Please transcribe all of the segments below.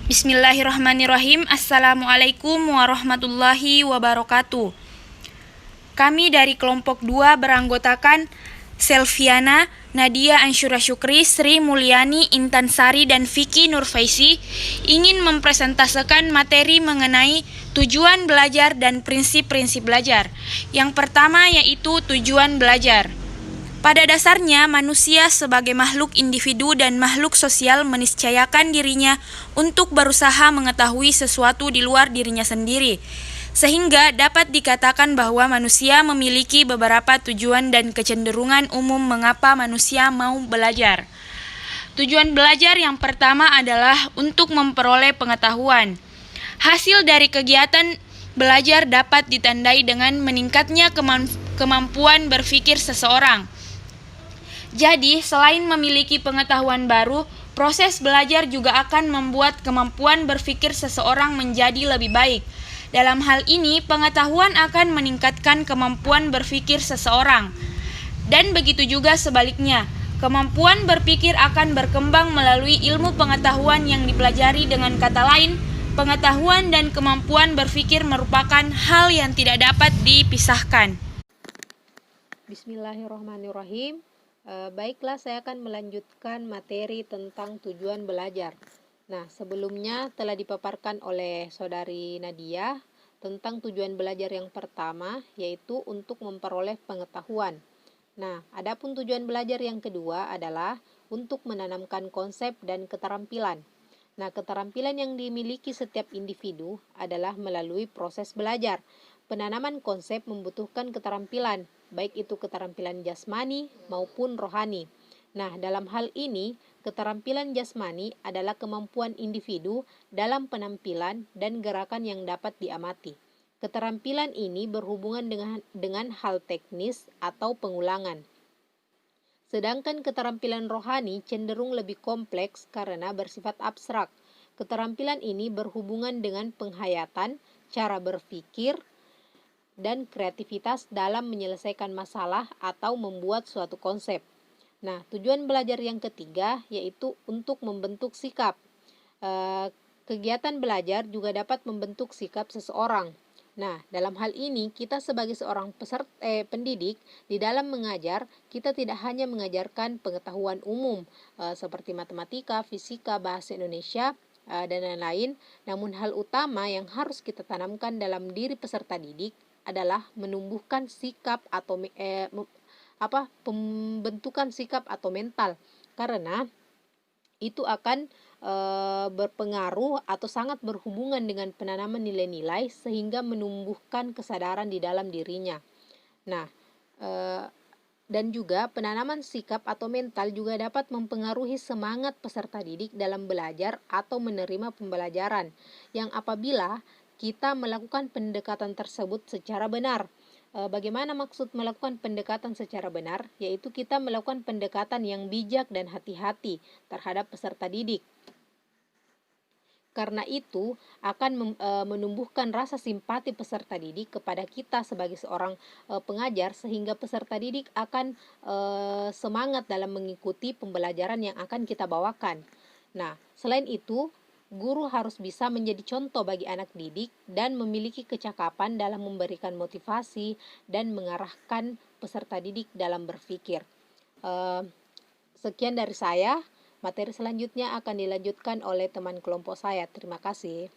Bismillahirrahmanirrahim. Assalamualaikum warahmatullahi wabarakatuh. Kami dari kelompok 2 beranggotakan Selviana, Nadia Ansyura Syukri, Sri Mulyani, Intan Sari, dan Vicky Nurfaisi ingin mempresentasikan materi mengenai tujuan belajar dan prinsip-prinsip belajar. Yang pertama yaitu tujuan belajar. Pada dasarnya, manusia sebagai makhluk individu dan makhluk sosial meniscayakan dirinya untuk berusaha mengetahui sesuatu di luar dirinya sendiri, sehingga dapat dikatakan bahwa manusia memiliki beberapa tujuan dan kecenderungan umum mengapa manusia mau belajar. Tujuan belajar yang pertama adalah untuk memperoleh pengetahuan. Hasil dari kegiatan belajar dapat ditandai dengan meningkatnya kemampuan berpikir seseorang. Jadi, selain memiliki pengetahuan baru, proses belajar juga akan membuat kemampuan berpikir seseorang menjadi lebih baik. Dalam hal ini, pengetahuan akan meningkatkan kemampuan berpikir seseorang. Dan begitu juga sebaliknya, kemampuan berpikir akan berkembang melalui ilmu pengetahuan yang dipelajari. Dengan kata lain, pengetahuan dan kemampuan berpikir merupakan hal yang tidak dapat dipisahkan. Bismillahirrahmanirrahim. Baiklah, saya akan melanjutkan materi tentang tujuan belajar. Nah, sebelumnya telah dipaparkan oleh saudari Nadia tentang tujuan belajar yang pertama, yaitu untuk memperoleh pengetahuan. Nah, adapun tujuan belajar yang kedua adalah untuk menanamkan konsep dan keterampilan. Nah, keterampilan yang dimiliki setiap individu adalah melalui proses belajar. Penanaman konsep membutuhkan keterampilan, baik itu keterampilan jasmani maupun rohani. Nah, dalam hal ini, keterampilan jasmani adalah kemampuan individu dalam penampilan dan gerakan yang dapat diamati. Keterampilan ini berhubungan dengan hal teknis atau pengulangan. Sedangkan keterampilan rohani cenderung lebih kompleks karena bersifat abstrak. Keterampilan ini berhubungan dengan penghayatan, cara berpikir, dan kreativitas dalam menyelesaikan masalah atau membuat suatu konsep. Nah, tujuan belajar yang ketiga yaitu untuk membentuk sikap. Kegiatan belajar juga dapat membentuk sikap seseorang. Nah, dalam hal ini kita sebagai seorang pendidik di dalam mengajar, kita tidak hanya mengajarkan pengetahuan umum seperti matematika, fisika, bahasa Indonesia, dan lain-lain, namun hal utama yang harus kita tanamkan dalam diri peserta didik adalah menumbuhkan sikap atau pembentukan sikap atau mental, karena itu akan berpengaruh atau sangat berhubungan dengan penanaman nilai-nilai sehingga menumbuhkan kesadaran di dalam dirinya. Nah, dan juga penanaman sikap atau mental juga dapat mempengaruhi semangat peserta didik dalam belajar atau menerima pembelajaran, yang apabila kita melakukan pendekatan tersebut secara benar. Bagaimana maksud melakukan pendekatan secara benar? Yaitu kita melakukan pendekatan yang bijak dan hati-hati terhadap peserta didik. Karena itu akan menumbuhkan rasa simpati peserta didik kepada kita sebagai seorang pengajar, sehingga peserta didik akan semangat dalam mengikuti pembelajaran yang akan kita bawakan. Nah, selain itu, guru harus bisa menjadi contoh bagi anak didik dan memiliki kecakapan dalam memberikan motivasi dan mengarahkan peserta didik dalam berpikir. Sekian dari saya. Materi selanjutnya akan dilanjutkan oleh teman kelompok saya. Terima kasih.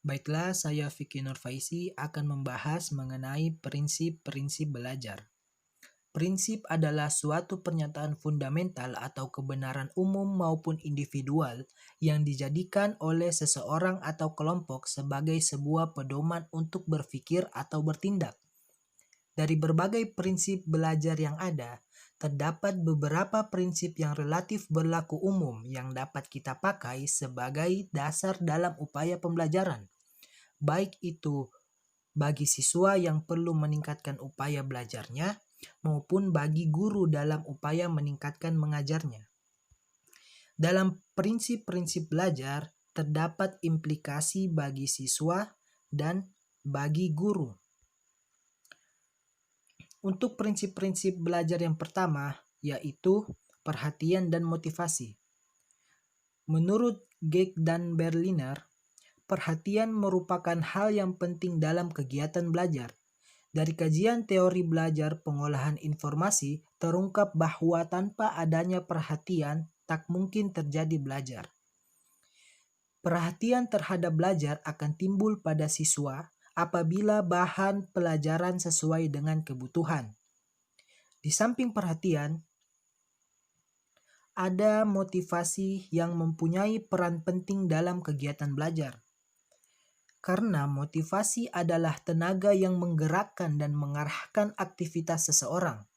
Baiklah, saya Vicky Nurfaisi akan membahas mengenai prinsip-prinsip belajar. Prinsip adalah suatu pernyataan fundamental atau kebenaran umum maupun individual yang dijadikan oleh seseorang atau kelompok sebagai sebuah pedoman untuk berpikir atau bertindak. Dari berbagai prinsip belajar yang ada, terdapat beberapa prinsip yang relatif berlaku umum yang dapat kita pakai sebagai dasar dalam upaya pembelajaran, baik itu bagi siswa yang perlu meningkatkan upaya belajarnya maupun bagi guru dalam upaya meningkatkan mengajarnya. Dalam prinsip-prinsip belajar terdapat implikasi bagi siswa dan bagi guru. Untuk prinsip-prinsip belajar yang pertama, yaitu perhatian dan motivasi. Menurut Geek dan Berliner, perhatian merupakan hal yang penting dalam kegiatan belajar. Dari kajian teori belajar pengolahan informasi, terungkap bahwa tanpa adanya perhatian, tak mungkin terjadi belajar. Perhatian terhadap belajar akan timbul pada siswa apabila bahan pelajaran sesuai dengan kebutuhan. Di samping perhatian, ada motivasi yang mempunyai peran penting dalam kegiatan belajar. Karena motivasi adalah tenaga yang menggerakkan dan mengarahkan aktivitas seseorang.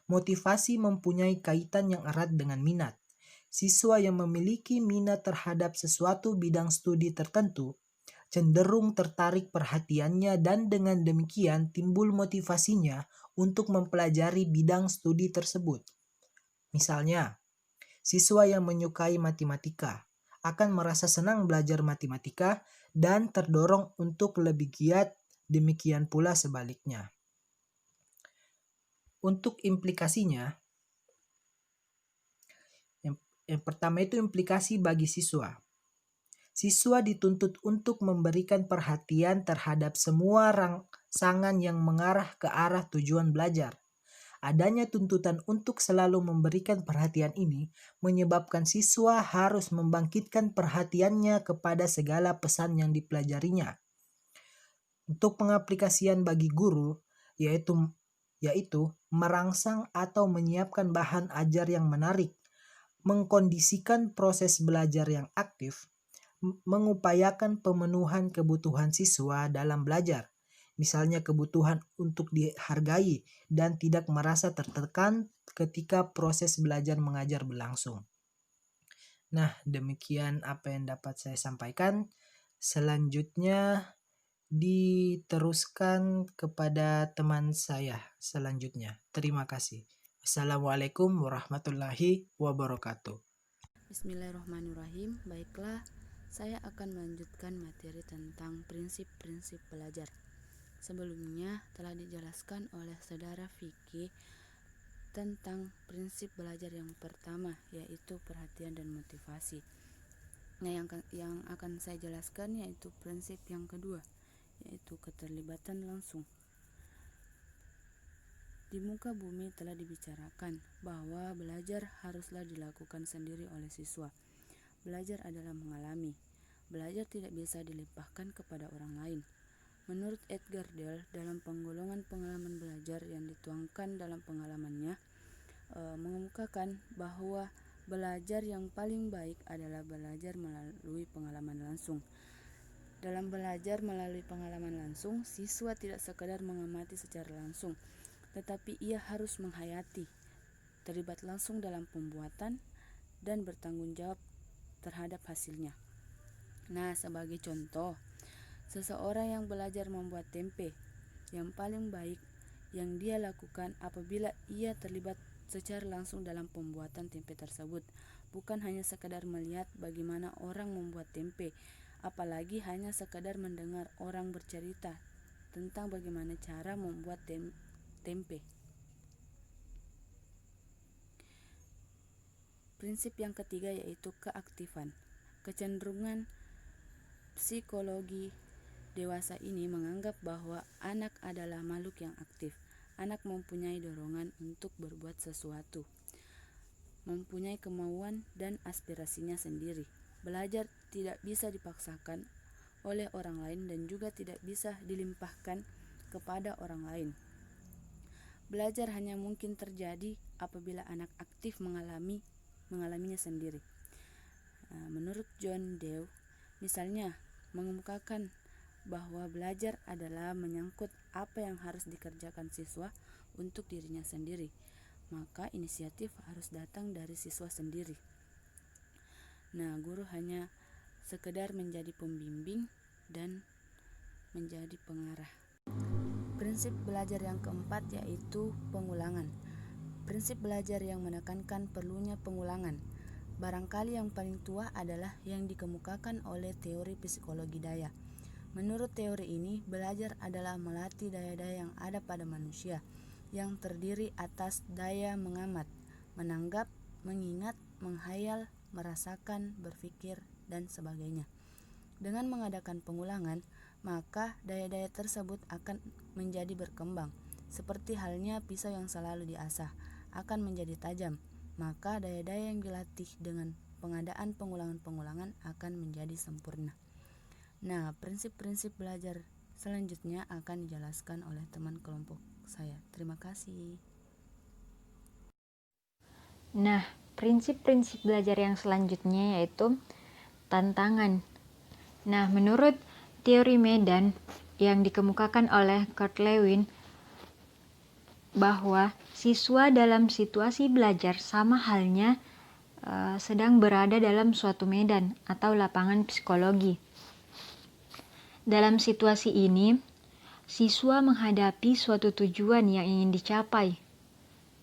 Motivasi mempunyai kaitan yang erat dengan minat. Siswa yang memiliki minat terhadap sesuatu bidang studi tertentu cenderung tertarik perhatiannya dan dengan demikian timbul motivasinya untuk mempelajari bidang studi tersebut. Misalnya, siswa yang menyukai matematika akan merasa senang belajar matematika dan terdorong untuk lebih giat, demikian pula sebaliknya. Untuk implikasinya, yang pertama itu implikasi bagi siswa. Siswa dituntut untuk memberikan perhatian terhadap semua rangsangan yang mengarah ke arah tujuan belajar. Adanya tuntutan untuk selalu memberikan perhatian ini menyebabkan siswa harus membangkitkan perhatiannya kepada segala pesan yang dipelajarinya. Untuk pengaplikasian bagi guru, yaitu merangsang atau menyiapkan bahan ajar yang menarik, mengkondisikan proses belajar yang aktif, mengupayakan pemenuhan kebutuhan siswa dalam belajar. Misalnya kebutuhan untuk dihargai dan tidak merasa tertekan ketika proses belajar mengajar berlangsung. Nah, demikian apa yang dapat saya sampaikan. Selanjutnya diteruskan kepada teman saya selanjutnya. Terima kasih. Assalamualaikum warahmatullahi wabarakatuh. Bismillahirrahmanirrahim. Baiklah, saya akan melanjutkan materi tentang prinsip-prinsip belajar. Sebelumnya telah dijelaskan oleh saudara Vicky tentang prinsip belajar yang pertama, yaitu perhatian dan motivasi. Nah, yang akan saya jelaskan yaitu prinsip yang kedua, yaitu keterlibatan langsung. Di muka bumi telah dibicarakan bahwa belajar haruslah dilakukan sendiri oleh siswa. Belajar adalah mengalami. Belajar tidak bisa dilimpahkan kepada orang lain. Menurut Edgar Dale, dalam penggolongan pengalaman belajar yang dituangkan dalam pengalamannya, mengemukakan bahwa belajar yang paling baik adalah belajar melalui pengalaman langsung. Dalam belajar melalui pengalaman langsung, siswa tidak sekadar mengamati secara langsung, tetapi ia harus menghayati, terlibat langsung dalam pembuatan, dan bertanggung jawab terhadap hasilnya. Nah, sebagai contoh, seseorang yang belajar membuat tempe, yang paling baik yang dia lakukan apabila ia terlibat secara langsung dalam pembuatan tempe tersebut, bukan hanya sekadar melihat bagaimana orang membuat tempe, apalagi hanya sekadar mendengar orang bercerita tentang bagaimana cara membuat tempe. Prinsip yang ketiga yaitu keaktifan. Kecenderungan psikologi dewasa ini menganggap bahwa anak adalah makhluk yang aktif. Anak mempunyai dorongan untuk berbuat sesuatu, mempunyai kemauan dan aspirasinya sendiri. Belajar tidak bisa dipaksakan oleh orang lain dan juga tidak bisa dilimpahkan kepada orang lain. Belajar hanya mungkin terjadi apabila anak aktif mengalaminya sendiri. Menurut John Dewey, misalnya, mengemukakan bahwa belajar adalah menyangkut apa yang harus dikerjakan siswa untuk dirinya sendiri, maka inisiatif harus datang dari siswa sendiri. Nah, guru hanya sekedar menjadi pembimbing dan menjadi pengarah. Prinsip belajar yang keempat yaitu pengulangan. Prinsip belajar yang menekankan perlunya pengulangan. Barangkali yang paling tua adalah yang dikemukakan oleh teori psikologi daya. Menurut teori ini, belajar adalah melatih daya-daya yang ada pada manusia, yang terdiri atas daya mengamat, menanggap, mengingat, menghayal, merasakan, berpikir, dan sebagainya. Dengan mengadakan pengulangan, maka daya-daya tersebut akan menjadi berkembang. Seperti halnya pisau yang selalu diasah akan menjadi tajam, maka daya-daya yang dilatih dengan pengadaan pengulangan-pengulangan akan menjadi sempurna. Nah, prinsip-prinsip belajar selanjutnya akan dijelaskan oleh teman kelompok saya. Terima kasih. Nah, prinsip-prinsip belajar yang selanjutnya yaitu tantangan. Nah, menurut teori medan yang dikemukakan oleh Kurt Lewin, bahwa siswa dalam situasi belajar sama halnya sedang berada dalam suatu medan atau lapangan psikologi. Dalam situasi ini, siswa menghadapi suatu tujuan yang ingin dicapai,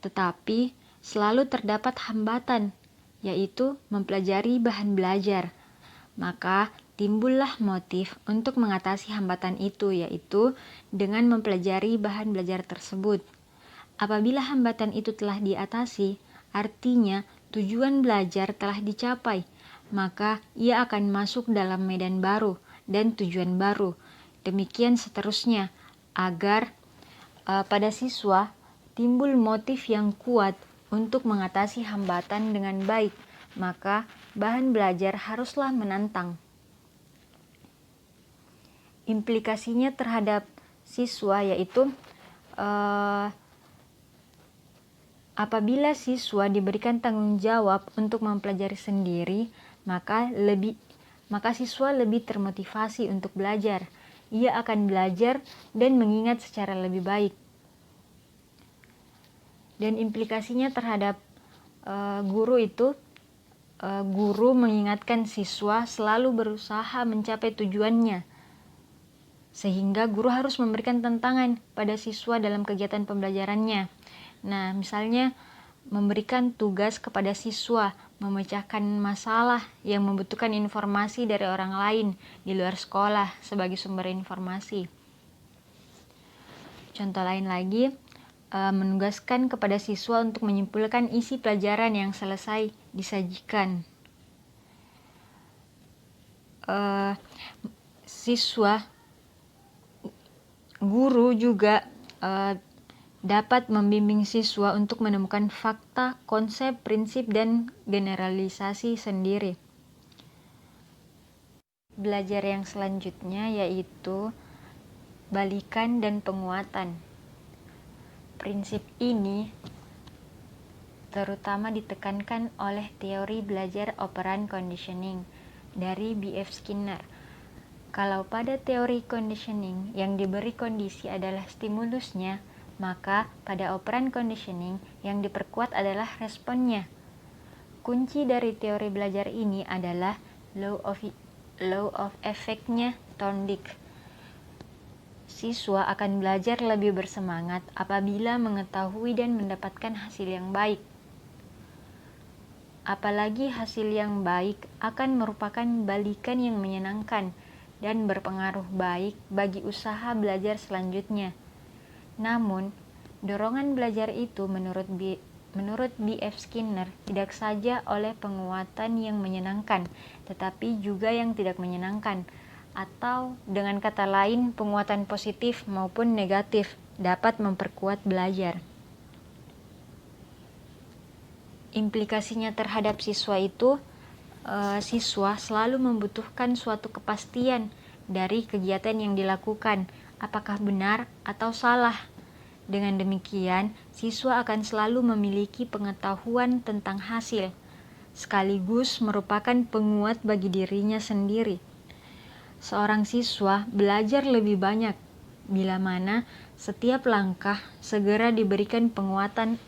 tetapi selalu terdapat hambatan, yaitu mempelajari bahan belajar. Maka timbullah motif untuk mengatasi hambatan itu, yaitu dengan mempelajari bahan belajar tersebut. Apabila hambatan itu telah diatasi, artinya tujuan belajar telah dicapai, maka ia akan masuk dalam medan baru dan tujuan baru. Demikian seterusnya, agar pada siswa timbul motif yang kuat untuk mengatasi hambatan dengan baik, maka bahan belajar haruslah menantang. Implikasinya terhadap siswa yaitu apabila siswa diberikan tanggung jawab untuk mempelajari sendiri, maka siswa lebih termotivasi untuk belajar. Ia akan belajar dan mengingat secara lebih baik. Dan implikasinya terhadap guru itu, guru mengingatkan siswa selalu berusaha mencapai tujuannya, sehingga guru harus memberikan tantangan pada siswa dalam kegiatan pembelajarannya. Nah, misalnya memberikan tugas kepada siswa memecahkan masalah yang membutuhkan informasi dari orang lain di luar sekolah sebagai sumber informasi. Contoh lain lagi, menugaskan kepada siswa untuk menyimpulkan isi pelajaran yang selesai disajikan. Guru juga dapat membimbing siswa untuk menemukan fakta, konsep, prinsip, dan generalisasi sendiri. Belajar yang selanjutnya yaitu balikan dan penguatan. Prinsip ini terutama ditekankan oleh teori belajar operant conditioning dari B.F. Skinner. Kalau pada teori conditioning yang diberi kondisi adalah stimulusnya, maka pada operant conditioning yang diperkuat adalah responnya. Kunci dari teori belajar ini adalah law of effect-nya Thorndike. Siswa akan belajar lebih bersemangat apabila mengetahui dan mendapatkan hasil yang baik. Apalagi hasil yang baik akan merupakan balikan yang menyenangkan dan berpengaruh baik bagi usaha belajar selanjutnya. Namun, dorongan belajar itu menurut B.F. Skinner tidak saja oleh penguatan yang menyenangkan, tetapi juga yang tidak menyenangkan, atau dengan kata lain penguatan positif maupun negatif dapat memperkuat belajar. Implikasinya terhadap siswa itu, siswa selalu membutuhkan suatu kepastian dari kegiatan yang dilakukan, apakah benar atau salah. Dengan demikian, siswa akan selalu memiliki pengetahuan tentang hasil, sekaligus merupakan penguat bagi dirinya sendiri. Seorang siswa belajar lebih banyak bila mana setiap langkah segera diberikan penguatan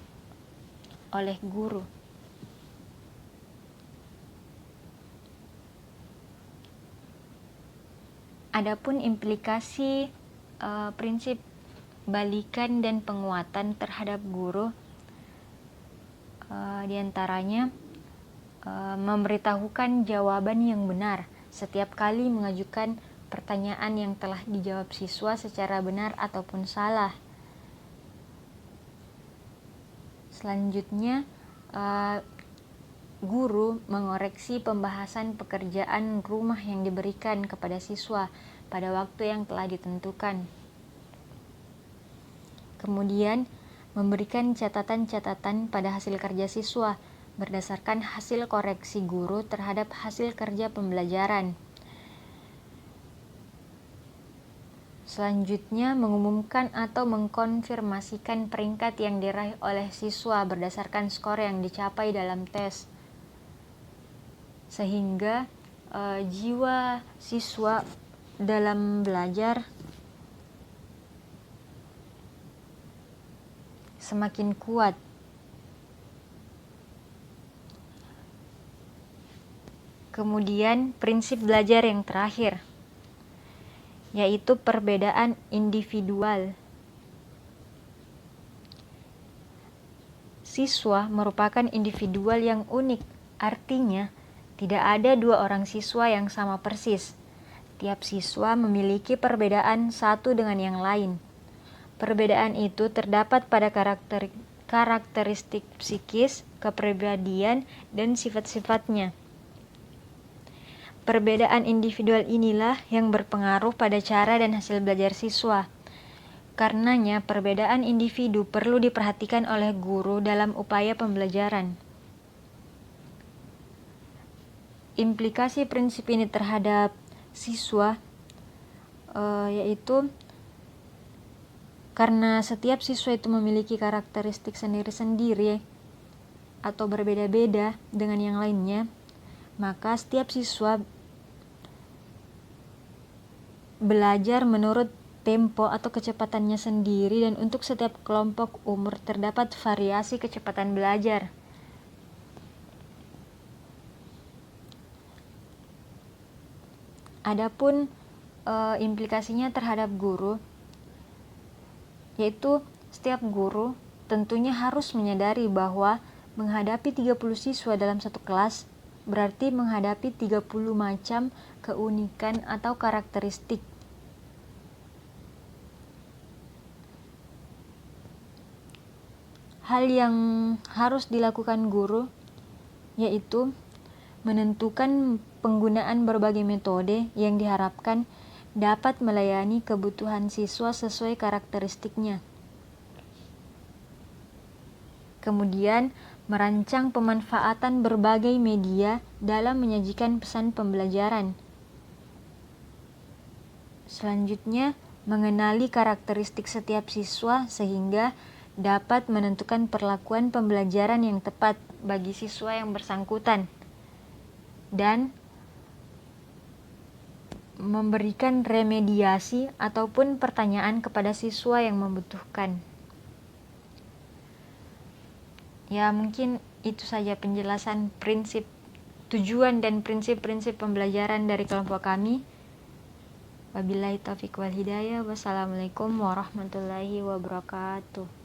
oleh guru. Adapun implikasi prinsip balikan dan penguatan terhadap guru, diantaranya memberitahukan jawaban yang benar setiap kali mengajukan pertanyaan yang telah dijawab siswa secara benar ataupun salah. Selanjutnya, guru mengoreksi pembahasan pekerjaan rumah yang diberikan kepada siswa pada waktu yang telah ditentukan. Kemudian, memberikan catatan-catatan pada hasil kerja siswa berdasarkan hasil koreksi guru terhadap hasil kerja pembelajaran. Selanjutnya, mengumumkan atau mengkonfirmasikan peringkat yang diraih oleh siswa berdasarkan skor yang dicapai dalam tes. Sehingga jiwa siswa dalam belajar semakin kuat. Kemudian prinsip belajar yang terakhir, yaitu perbedaan individual. Siswa merupakan individual yang unik, artinya tidak ada dua orang siswa yang sama persis. Tiap siswa memiliki perbedaan satu dengan yang lain. Perbedaan itu terdapat pada karakteristik psikis, kepribadian, dan sifat-sifatnya. Perbedaan individual inilah yang berpengaruh pada cara dan hasil belajar siswa. Karenanya, perbedaan individu perlu diperhatikan oleh guru dalam upaya pembelajaran. Implikasi prinsip ini terhadap siswa yaitu karena setiap siswa itu memiliki karakteristik sendiri-sendiri atau berbeda-beda dengan yang lainnya, maka setiap siswa belajar menurut tempo atau kecepatannya sendiri, dan untuk setiap kelompok umur terdapat variasi kecepatan belajar. Adapun implikasinya terhadap guru, yaitu setiap guru tentunya harus menyadari bahwa menghadapi 30 siswa dalam satu kelas berarti menghadapi 30 macam keunikan atau karakteristik. Hal yang harus dilakukan guru yaitu menentukan penggunaan berbagai metode yang diharapkan dapat melayani kebutuhan siswa sesuai karakteristiknya. Kemudian, merancang pemanfaatan berbagai media dalam menyajikan pesan pembelajaran. Selanjutnya, mengenali karakteristik setiap siswa sehingga dapat menentukan perlakuan pembelajaran yang tepat bagi siswa yang bersangkutan, dan memberikan remediasi ataupun pertanyaan kepada siswa yang membutuhkan. Ya, mungkin itu saja penjelasan prinsip tujuan dan prinsip-prinsip pembelajaran dari kelompok kami. Wabillahi taufiq wal hidayah. Wassalamualaikum warahmatullahi wabarakatuh.